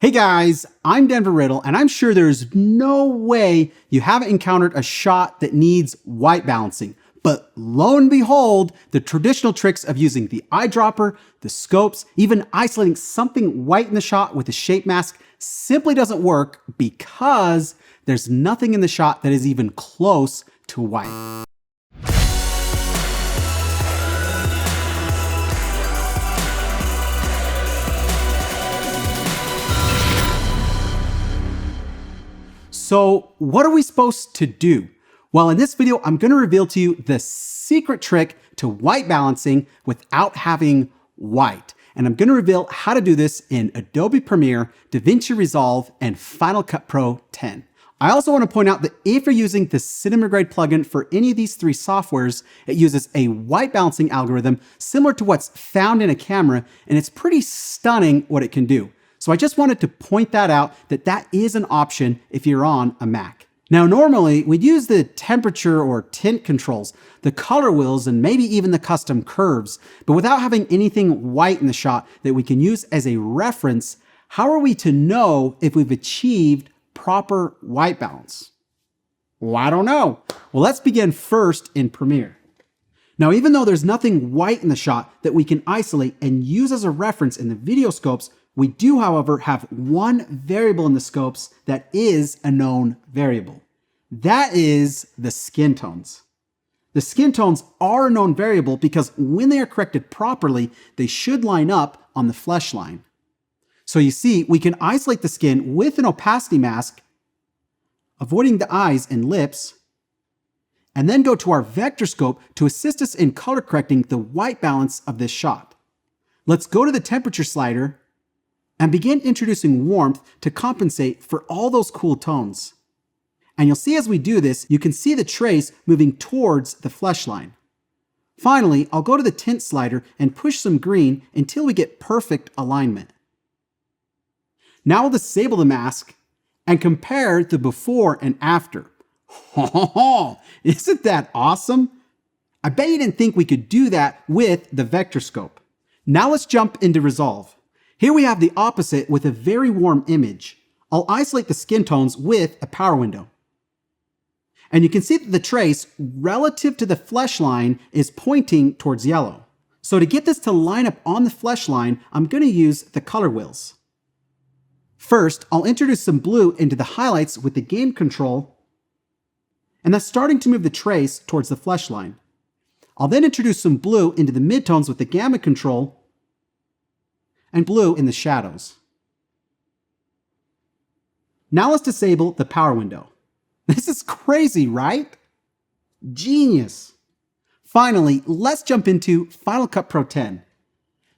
Hey guys, I'm Denver Riddle, and I'm sure there's no way you haven't encountered a shot that needs white balancing. But lo and behold, the traditional tricks of using the eyedropper, the scopes, even isolating something white in the shot with a shape mask simply doesn't work because there's nothing in the shot that is even close to white. So what are we supposed to do? Well, in this video, I'm going to reveal to you the secret trick to white balancing without having white. And I'm going to reveal how to do this in Adobe Premiere, DaVinci Resolve, and Final Cut Pro 10. I also want to point out that if you're using the Cinema Grade plugin for any of these three softwares, it uses a white balancing algorithm similar to what's found in a camera, and it's pretty stunning what it can do. So I just wanted to point that out, that is an option if you're on a Mac. Now, normally we'd use the temperature or tint controls, the color wheels, and maybe even the custom curves. But without having anything white in the shot that we can use as a reference, how are we to know if we've achieved proper white balance? Well, I don't know. Well, let's begin first in Premiere. Now, even though there's nothing white in the shot that we can isolate and use as a reference in the video scopes, we do, however, have one variable in the scopes that is a known variable. That is the skin tones. The skin tones are a known variable because when they are corrected properly, they should line up on the flesh line. So you see, we can isolate the skin with an opacity mask, avoiding the eyes and lips, and then go to our vector scope to assist us in color correcting the white balance of this shot. Let's go to the temperature slider and begin introducing warmth to compensate for all those cool tones. And you'll see as we do this, you can see the trace moving towards the flesh line. Finally, I'll go to the tint slider and push some green until we get perfect alignment. Now we'll disable the mask and compare the before and after. Isn't that awesome? I bet you didn't think we could do that with the vector scope. Now let's jump into Resolve. Here we have the opposite with a very warm image. I'll isolate the skin tones with a power window. And you can see that the trace relative to the flesh line is pointing towards yellow. So to get this to line up on the flesh line, I'm going to use the color wheels. First, I'll introduce some blue into the highlights with the game control, and that's starting to move the trace towards the flesh line. I'll then introduce some blue into the midtones with the gamma control, and blue in the shadows. Now let's disable the power window. This is crazy, right? Genius. Finally, let's jump into Final Cut Pro 10.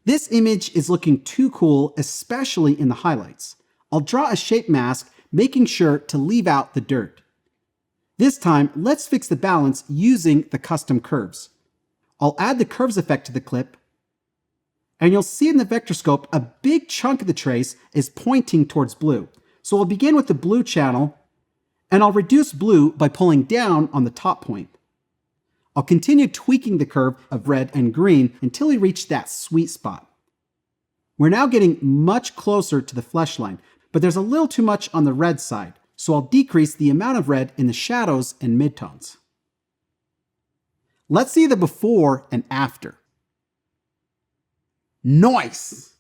This image is looking too cool, especially in the highlights. I'll draw a shape mask, making sure to leave out the dirt. This time, let's fix the balance using the custom curves. I'll add the curves effect to the clip, and you'll see in the vector scope, a big chunk of the trace is pointing towards blue. So I'll begin with the blue channel, and I'll reduce blue by pulling down on the top point. I'll continue tweaking the curve of red and green until we reach that sweet spot. We're now getting much closer to the flesh line, but there's a little too much on the red side, so I'll decrease the amount of red in the shadows and midtones. Let's see the before and after. Nice!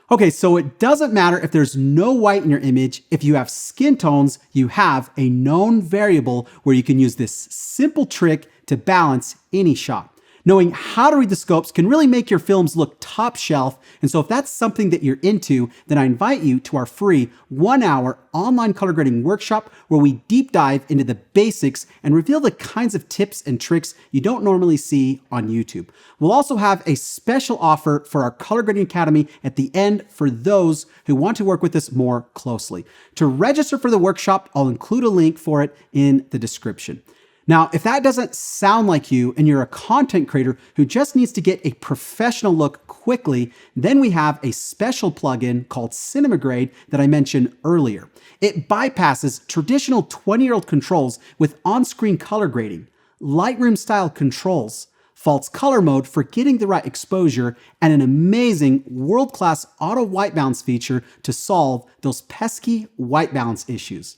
Okay, so it doesn't matter if there's no white in your image. If you have skin tones, you have a known variable where you can use this simple trick to balance any shot. Knowing how to read the scopes can really make your films look top shelf. And so if that's something that you're into, then I invite you to our free 1-hour online color grading workshop where we deep dive into the basics and reveal the kinds of tips and tricks you don't normally see on YouTube. We'll also have a special offer for our Color Grading Academy at the end for those who want to work with us more closely. To register for the workshop, I'll include a link for it in the description. Now, if that doesn't sound like you and you're a content creator who just needs to get a professional look quickly, then we have a special plugin called Cinema Grade that I mentioned earlier. It bypasses traditional 20-year-old controls with on-screen color grading, Lightroom-style controls, false color mode for getting the right exposure, and an amazing world-class auto white balance feature to solve those pesky white balance issues.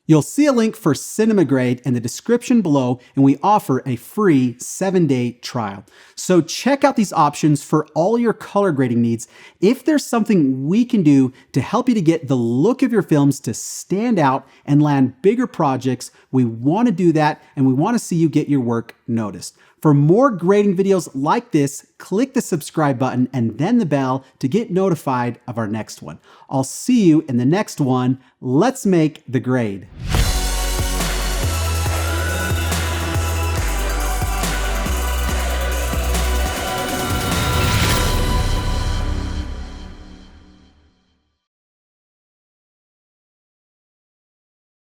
You'll see a link for Cinema Grade in the description below, and we offer a free 7-day trial. So check out these options for all your color grading needs. If there's something we can do to help you to get the look of your films to stand out and land bigger projects, we want to do that, and we want to see you get your work noticed. For more grading videos like this, click the subscribe button and then the bell to get notified of our next one. I'll see you in the next one. Let's make the grade.